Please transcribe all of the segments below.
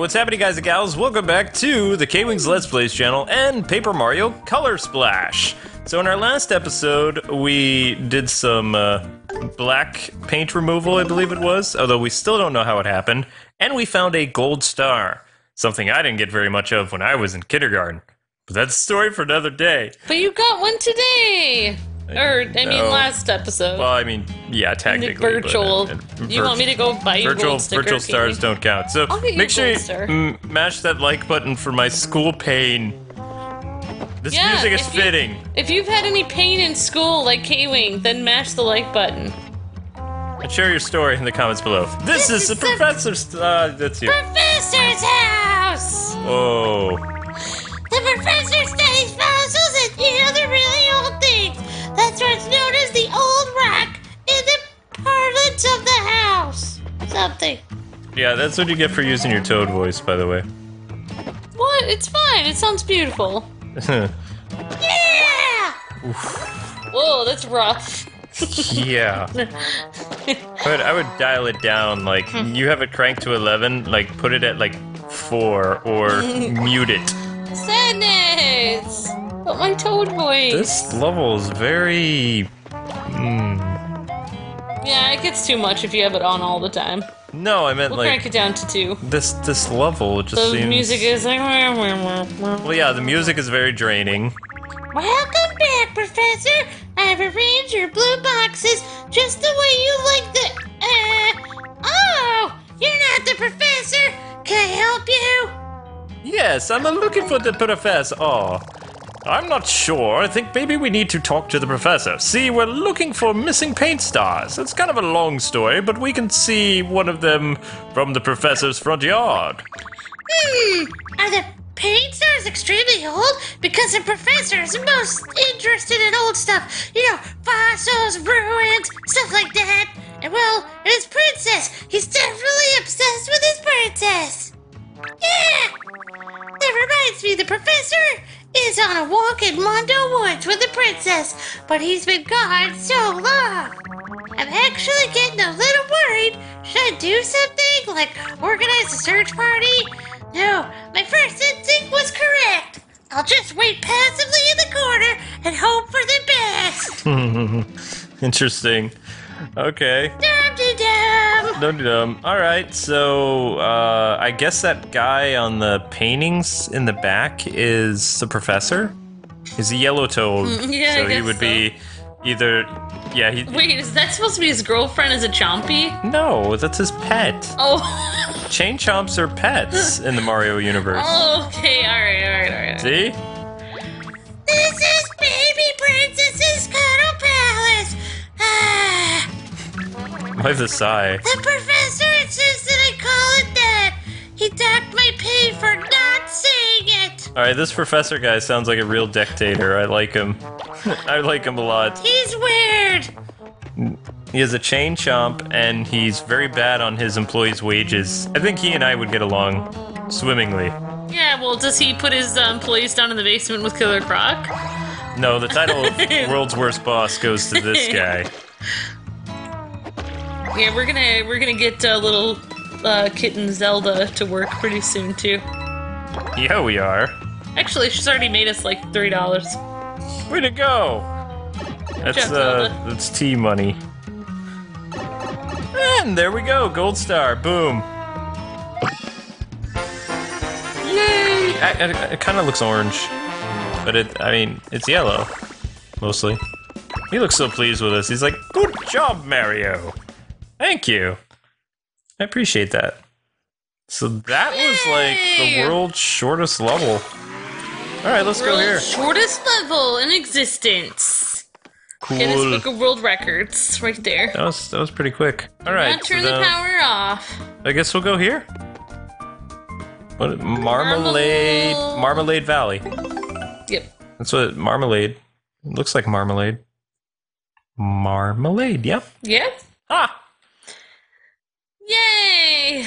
what's happening, guys and gals? Welcome back to the Kwing's Let's Plays channel and Paper Mario Color Splash. So in our last episode, we did some black paint removal, I believe it was, although we still don't know how it happened, and we found a gold star, something I didn't get very much of when I was in kindergarten. But that's a story for another day. But you got one today! Last episode. Well, I mean, yeah, technically. Virtual. You want me to go buy you a gold sticker? Virtual stars don't count. So make sure you mash that like button for my school pain. This music is fitting. If you've had any pain in school, like Kwing, then mash the like button. And share your story in the comments below. This is the professor's... that's you. Professor's house! Oh. The professor studies fossils and other really old things. That's what's known as the old rock in the parlance of the house. Something. Yeah, that's what you get for using your Toad voice, by the way. What? It's fine. It sounds beautiful. Yeah! Oof. Whoa, that's rough. Yeah. I would dial it down, like, you have it cranked to 11, like, put it at, like, 4, or mute it. Sadness! But my Toad voice. This level is very... Yeah, it gets too much if you have it on all the time. No, I meant we'll crank it down to 2. This level just seems... The music is like... Well, yeah, the music is very draining. Welcome back, Professor! I've arranged your blue boxes just the way you like the... Oh! You're not the Professor! Can I help you? Yes, I'm looking for the Professor. Oh, I'm not sure. I think maybe we need to talk to the Professor. See, we're looking for missing paint stars. It's kind of a long story, but we can see one of them from the Professor's front yard. Are the paint stars extremely old? Because the Professor is most interested in old stuff. You know, fossils, ruins, stuff like that. And well, and his princess. He's definitely obsessed with his princess. Yeah! That reminds me, the Professor is on a walk in Mondo Woods with the princess, but he's been gone so long. I'm actually getting a little worried. Should I do something, like organize a search party? No, my first instinct was correct. I'll just wait passively in the corner and hope for the best. Interesting. Okay. Dum-de-dum. Dum-de-dum. Alright, so, I guess that guy on the paintings in the back is the Professor? He's a yellow toad. Yeah, so I guess he would be either... Yeah, he... Wait, is that supposed to be his girlfriend as a chompy? No, that's his pet. Oh. Chain chomps are pets in the Mario universe. Oh, okay, alright. See? This is Baby Princess's Cuddle Palace. Why the sigh? The Professor insisted I call it that. He docked my pay for not saying it. Alright, this Professor guy sounds like a real dictator. I like him. I like him a lot. He's weird. He is a chain chomp, and he's very bad on his employees' wages. I think he and I would get along swimmingly. Yeah, well, does he put his employees down in the basement with Killer Croc? No, the title of World's Worst Boss goes to this guy. Yeah, we're gonna get little kitten Zelda to work pretty soon too. Yeah, we are. Actually, she's already made us like $3. Way to go! That's tea money. And there we go, gold star, boom. Yay! It kind of looks orange, but it's yellow, mostly. He looks so pleased with us. He's like, "Good job, Mario." Thank you. I appreciate that. So that was like the world's shortest level. Alright, let's go here. Shortest level in existence. Cool. Guinness Book of World Records, right there. That was pretty quick. Alright. Now turn the power off. I guess we'll go here. What? Marmalade Valley. Yep. That's what marmalade. It looks like marmalade. Marmalade, yep. Yep. Ah! Yay!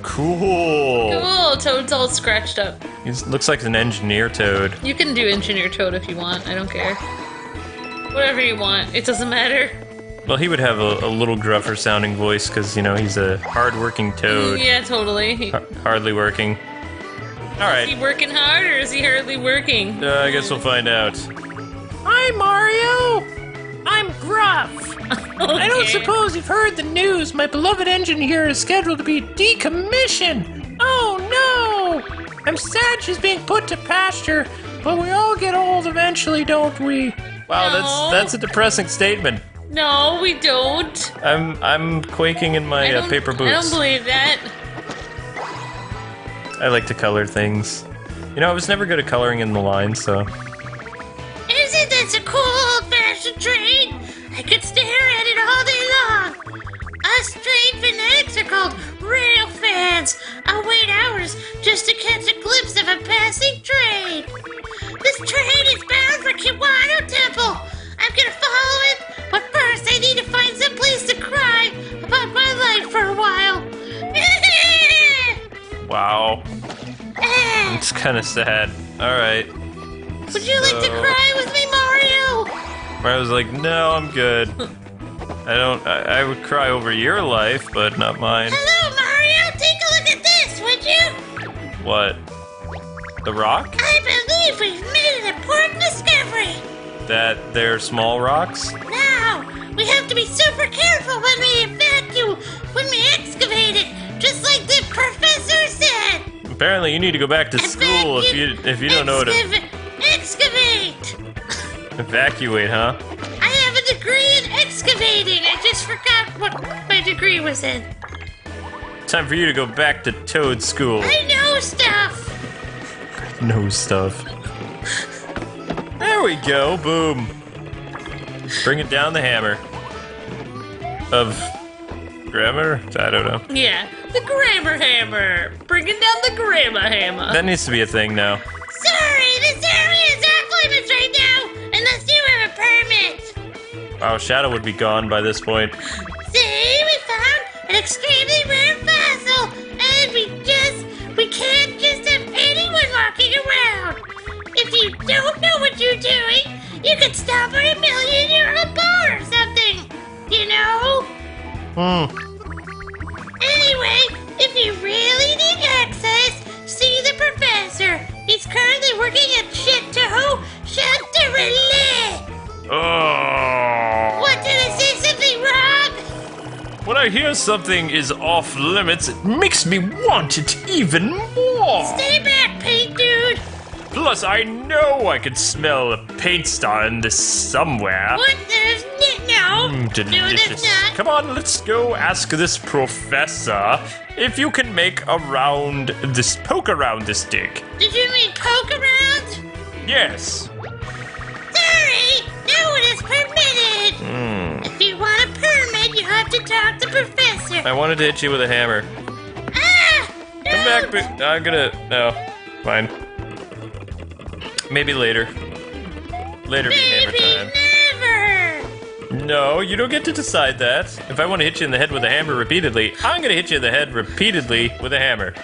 Cool. Cool. Toad's all scratched up. He looks like an engineer toad. You can do engineer Toad if you want. I don't care. Whatever you want. It doesn't matter. Well, he would have a little gruffer sounding voice because, you know, he's a hard-working toad. Yeah, totally. Hardly working. Alright. Is he working hard or is he hardly working? I guess we'll find out. Hi, Mario! I'm Gruff. I don't suppose you've heard the news. My beloved engine here is scheduled to be decommissioned. Oh, no! I'm sad she's being put to pasture, but we all get old eventually, don't we? Wow, No. that's a depressing statement. No, we don't. I'm quaking in my paper boots. I don't believe that. I like to color things. You know, I was never good at coloring in the lines, so... Isn't this a cool old-fashioned train? I could stare at it all day long. Us train fanatics are called rail fans. I'll wait hours just to catch a glimpse of a passing train. This train is bound for Kiwano Temple. I'm gonna follow it, but first I need to find some place to cry about my life for a while. Wow. It's kind of sad. Alright. Would you like to cry with me, Mario? I was like, no, I'm good. I would cry over your life, but not mine. Hello, Mario. Take a look at this, would you? What? The rock? I believe we've made an important discovery. That they're small rocks? Now, we have to be super careful when we excavate it, just like the professor said. Apparently you need to go back to school if you don't know what to... Excavate! Evacuate, huh? I have a degree in excavating. I just forgot what my degree was in. Time for you to go back to Toad School. I know stuff. No stuff. There we go, boom. Bring it down the hammer. Of grammar? I don't know. Yeah, the grammar hammer. Bringing down the grammar hammer. That needs to be a thing now. Sorry, this area is off limits right now, unless you have a permit. Wow, Shadow would be gone by this point. See, we found an extremely rare fossil, and we can't just have anyone walking around. If you don't know what you're doing, you could stop at a million-year-old bar or something, you know? Anyway, if you really need access, see the professor. He's currently working at Chateau Chanterelle. Oh. What, did I say something wrong? When I hear something is off limits, it makes me want it even more. Stay back, paint dude. Plus, I know I could smell a paint star in this somewhere. What? There's no. Delicious. No, there's not. Come on, let's go ask this professor if you can make poke around this stick. Did you mean poke around? Yes. Sorry, no one is permitted. If you want a permit, you have to talk to Professor. I wanted to hit you with a hammer. Ah! Come back, but I'm gonna... No. Fine. Maybe later. Later be hammer Maybe time. never. No, you don't get to decide that. If I want to hit you in the head with a hammer repeatedly, I'm gonna hit you in the head repeatedly with a hammer.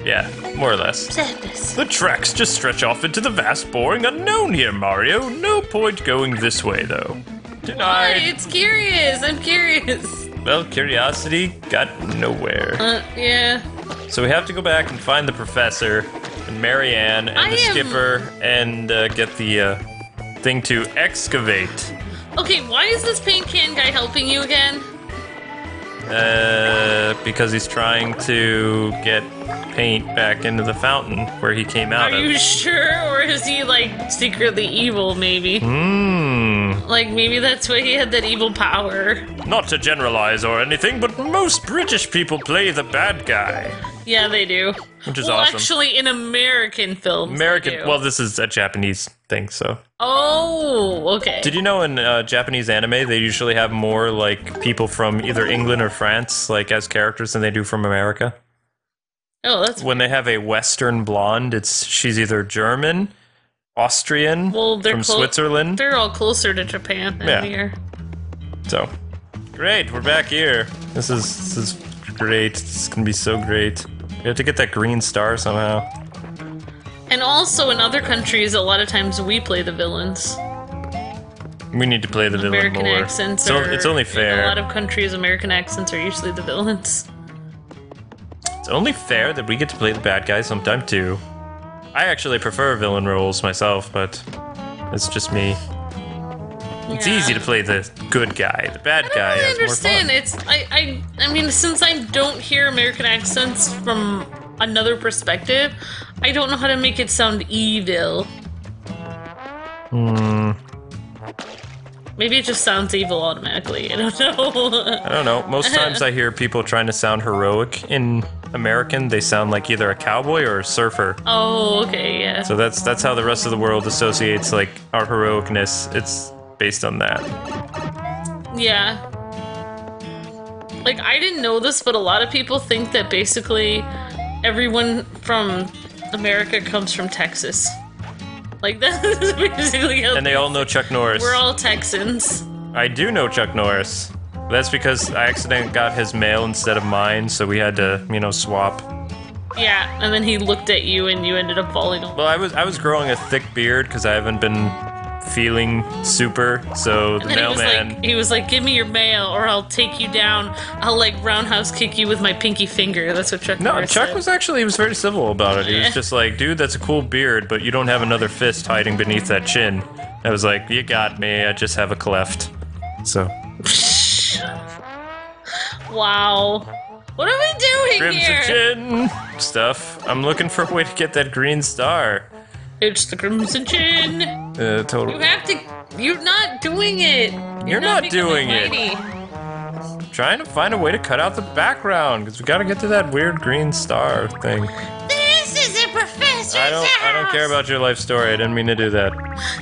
Yeah, more or less. Sadness. The tracks just stretch off into the vast, boring unknown here, Mario. No point going this way, though. Why? Denied. It's curious. I'm curious. Well, curiosity got nowhere. Yeah. So we have to go back and find the professor, and Marianne, and the skipper, and get the thing to excavate. Okay, why is this paint can guy helping you again? Because he's trying to get paint back into the fountain where he came out Are of. you sure? Or is he, like, secretly evil, maybe? Like, maybe that's why he had that evil power. Not to generalize or anything, but most British people play the bad guy. Yeah, they do. Which is well, awesome. Actually, in American films, they do. Well, this is a Japanese thing, so. Oh, okay. Did you know in Japanese anime, they usually have more, like, people from either England or France, like, as characters than they do from America? Oh, that's When they have a Western blonde, she's either German, Austrian, from Switzerland. They're all closer to Japan than here. So, great, we're back here. This is great. This is gonna be so great. We have to get that green star somehow. And also in other countries, a lot of times we play the villains. We need to play the villain American more. accents So it's only In a fair. lot of countries, American accents are usually the villains. It's only fair that we get to play the bad guy sometime too. I actually prefer villain roles myself, but it's just me. It's Yeah. easy to play the good guy. The bad guy I has more understand. fun. It's I mean, since I don't hear American accents from another perspective, I don't know how to make it sound evil. Maybe it just sounds evil automatically. I don't know. I don't know. Most times I hear people trying to sound heroic in American. They sound like either a cowboy or a surfer. Oh, okay, yeah. So that's how the rest of the world associates like our heroicness. It's based on that. Yeah. Like, I didn't know this, but a lot of people think that basically everyone from America comes from Texas. Like, that's basically how And they all know Chuck Norris. we're all Texans. I do know Chuck Norris. That's because I accidentally got his mail instead of mine, so we had to, swap. Yeah, and then he looked at you and you ended up falling over. Well, I was growing a thick beard because I haven't been feeling super, so the And then mailman. he was like, give me your mail or I'll take you down. I'll like roundhouse kick you with my pinky finger. That's what Chuck No, Norris Chuck said. he was very civil about it. He Yeah. was just like, dude, that's a cool beard, but you don't have another fist hiding beneath that chin. I was like, you got me, I just have a cleft. So, Wow. What are we doing Crimson here? Chin stuff. I'm looking for a way to get that green star. It's the Crimson Chin. Totally. You have to. You're not doing it. You're not becoming doing it. mighty. Trying to find a way to cut out the background, because we gotta get to that weird green star thing. This is the professor's I don't care house. about your life story. I didn't mean to do that.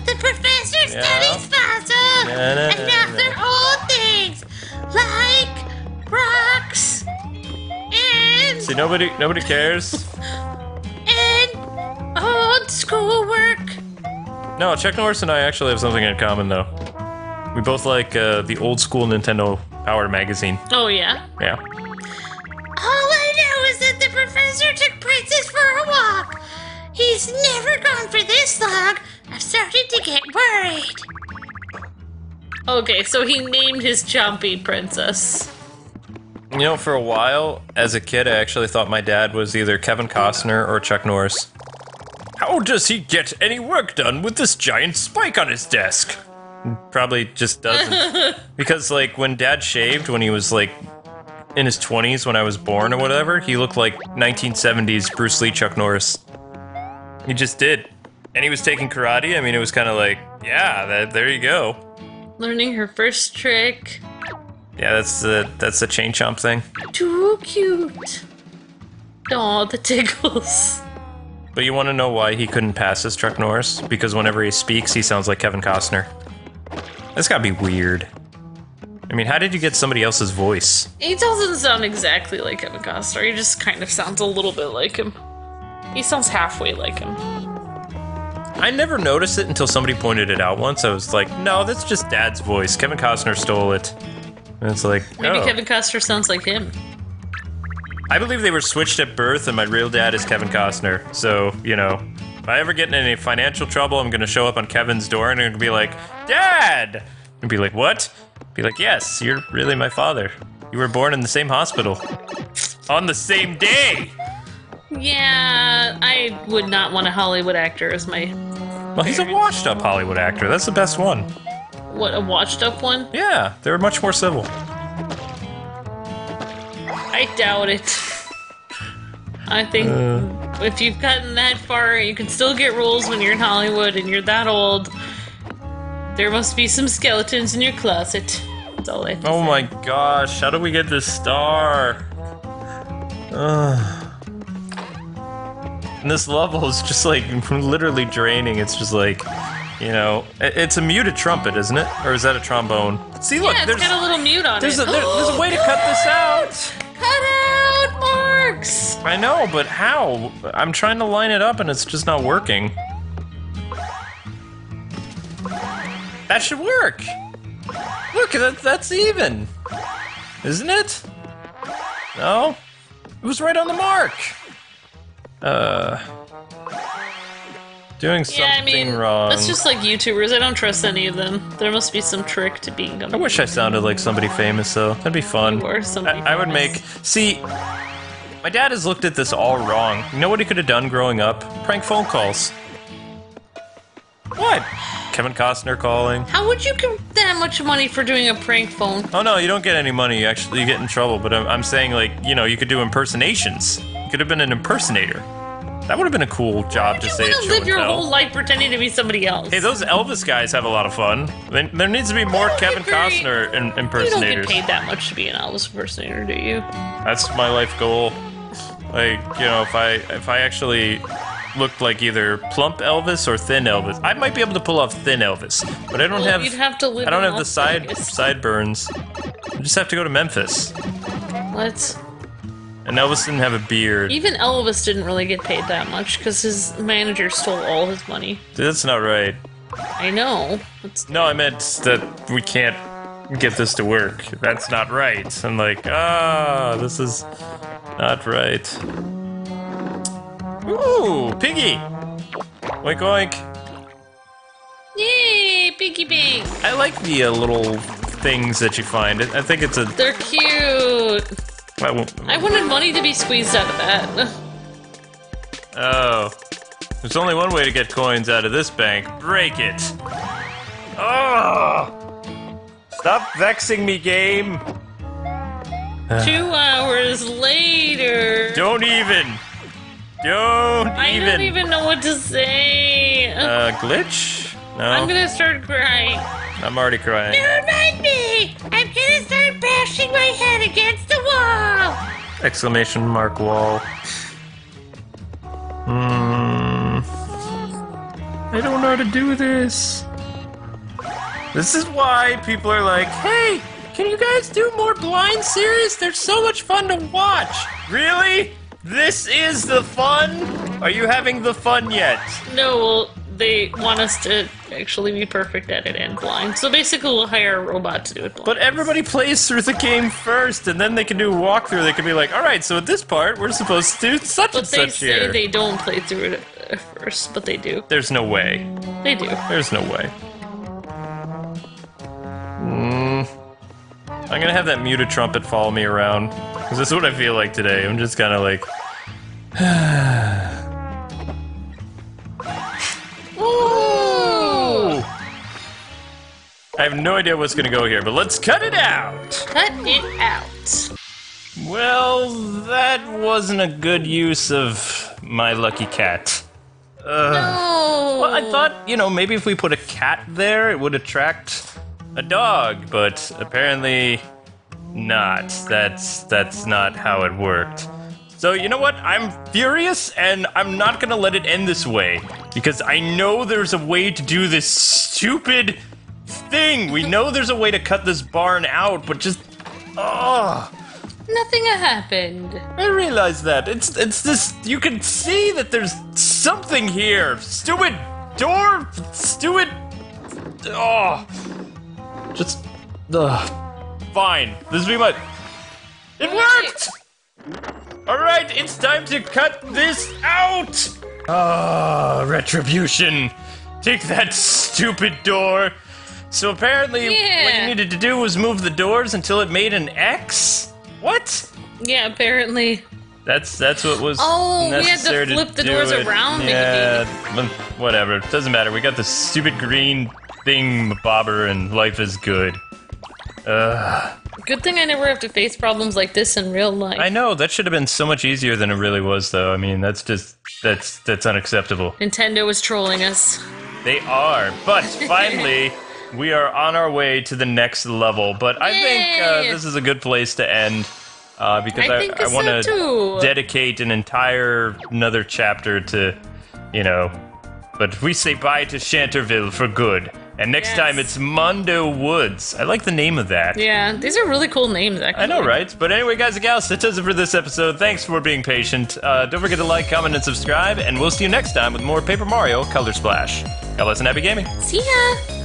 The professor Yeah. studies fossils Na, na, and na, other old things, like rocks and See, nobody cares. old schoolwork. No, Chuck Norris and I actually have something in common, though. We both like the old school Nintendo Power magazine. Oh yeah. Yeah. All I know is that the professor took Princess for a walk. He's never gone for this long. I've started to get worried. Okay, so he named his Chompy Princess. For a while, as a kid, I actually thought my dad was either Kevin Costner or Chuck Norris. How does he get any work done with this giant spike on his desk? Probably just doesn't. Because, when Dad shaved when he was, in his 20s when I was born or whatever, he looked like 1970s Bruce Lee Chuck Norris. He just did. And he was taking karate. I mean, it was kind of like, yeah, there you go. Learning her first trick. Yeah, that's the chain chomp thing. Too cute. Aw, the tickles. But you want to know why he couldn't pass as Chuck Norris? Because whenever he speaks, he sounds like Kevin Costner. That's gotta be weird. I mean, how did you get somebody else's voice? He doesn't sound exactly like Kevin Costner. He just kind of sounds a little bit like him. He sounds halfway like him. I never noticed it until somebody pointed it out once. I was like, no, that's just Dad's voice. Kevin Costner stole it. And it's like, Maybe oh. Kevin Costner sounds like him. I believe they were switched at birth, and my real dad is Kevin Costner. So, if I ever get in any financial trouble, I'm gonna show up on Kevin's door and I'm gonna be like, Dad! And be like, what? Be like, yes, you're really my father. You were born in the same hospital. On the same day! Yeah, I would not want a Hollywood actor as my... Well, he's a washed-up Hollywood actor. That's the best one. What, a washed-up one? Yeah, they're much more civil. I doubt it. I think if you've gotten that far, you can still get roles when you're in Hollywood and you're that old. There must be some skeletons in your closet. That's all I have to Oh say. my gosh, how do we get this star? And this level is just literally draining. It's just it's a muted trumpet, isn't it? Or is that a trombone? See, look, Yeah, it's got a little mute on there's it. there's a way to cut this out. Cut out marks! I know, but how? I'm trying to line it up and it's just not working. That should work. Look, that's even. Isn't it? No? It was right on the mark. Doing Yeah, something wrong. that's just like YouTubers. I don't trust any of them. There must be some trick to being them. I wish I sounded like somebody famous, though. That'd be fun. You are somebody I would famous. make... See, my dad has looked at this all wrong. You know what he could have done growing up? Prank phone calls. What? Kevin Costner calling. How would you get that much money for doing a prank phone? Oh no, you don't get any money. You get in trouble. But I'm saying, like, you know, you could do impersonations. You could have been an impersonator. That would have been a cool job to You say want at to show live and your tell. whole life pretending to be somebody else. Hey, those Elvis guys have a lot of fun. There needs to be more Kevin Costner You don't impersonators. get paid that much to be an Elvis impersonator, do you? That's my life goal. Like, you know, if I actually looked like either plump Elvis or thin Elvis, I might be able to pull off thin Elvis, but I don't Well, have. you'd have to live I don't in have the Las Vegas. sideburns. I just have to go to Memphis. What? And Elvis didn't have a beard. Even Elvis didn't really get paid that much because his manager stole all his money. That's not right. I know. It's, No, I meant that we can't get this to work. That's not right. I'm like, this is not right. Ooh, piggy! Oink oink. yay, piggy bank. I like the little things that you find. I think it's a. They're cute. I wanted money to be squeezed out of that. Oh. There's only one way to get coins out of this bank. Break it. Oh! Stop vexing me, game. 2 hours later. Don't even. Don't I even. don't even know what to say. Glitch? No. I'm gonna start crying. I'm already crying. Never mind me. I'm gonna start bashing my head against the wall. Exclamation mark wall. I don't know how to do this. This is why people are like, Hey, can you guys do more blind series? They're so much fun to watch. really? This is the fun? Are you having the fun yet? No, well, they want us to actually be perfect at it and blind. So basically, we'll hire a robot to do it blind. But everybody plays through the game first, and then they can do a walkthrough. They can be like, all right, so at this part, we're supposed to do such and But they such say here. they don't play through it at first, but they do. There's no way. They do. There's no way. I'm gonna have that muted trumpet follow me around. Because this is what I feel like today. I'm just kind of like... Ooh! I have no idea what's gonna go here, but let's cut it out! Cut it out. Well, that wasn't a good use of my lucky cat. No. Well, I thought, you know, maybe if we put a cat there, it would attract a dog, but apparently not. That's not how it worked. So, you know what? I'm furious, and I'm not gonna let it end this way, because I know there's a way to do this stupid thing. We know there's a way to cut this barn out, but just... Oh... Nothing happened. I realize that. It's this. You can see that there's something here. Stupid door. Stupid. Oh. Just. Fine. This will be my. It worked. All right. It's time to cut this out. Retribution. Take that stupid door. So apparently, what Yeah. you needed to do was move the doors until it made an X. What? Yeah, apparently. That's what was Oh, we had to necessary flip the do doors it. around, maybe. Yeah, but whatever. It doesn't matter. We got this stupid green thing bobber, and life is good. Good thing I never have to face problems like this in real life. I know that should have been so much easier than it really was, though. I mean, that's unacceptable. Nintendo is trolling us. They are, but finally. We are on our way to the next level, but I think Yay! this is a good place to end because I think I so want to too. dedicate another chapter to, you know, but we say bye to Chanterelle for good. And next Yes. time it's Mondo Woods. I like the name of that. Yeah, these are really cool names, actually. I know, right? But anyway, guys and gals, that does it for this episode. Thanks for being patient. Don't forget to like, comment, and subscribe, and we'll see you next time with more Paper Mario Color Splash. God bless and happy gaming. See ya!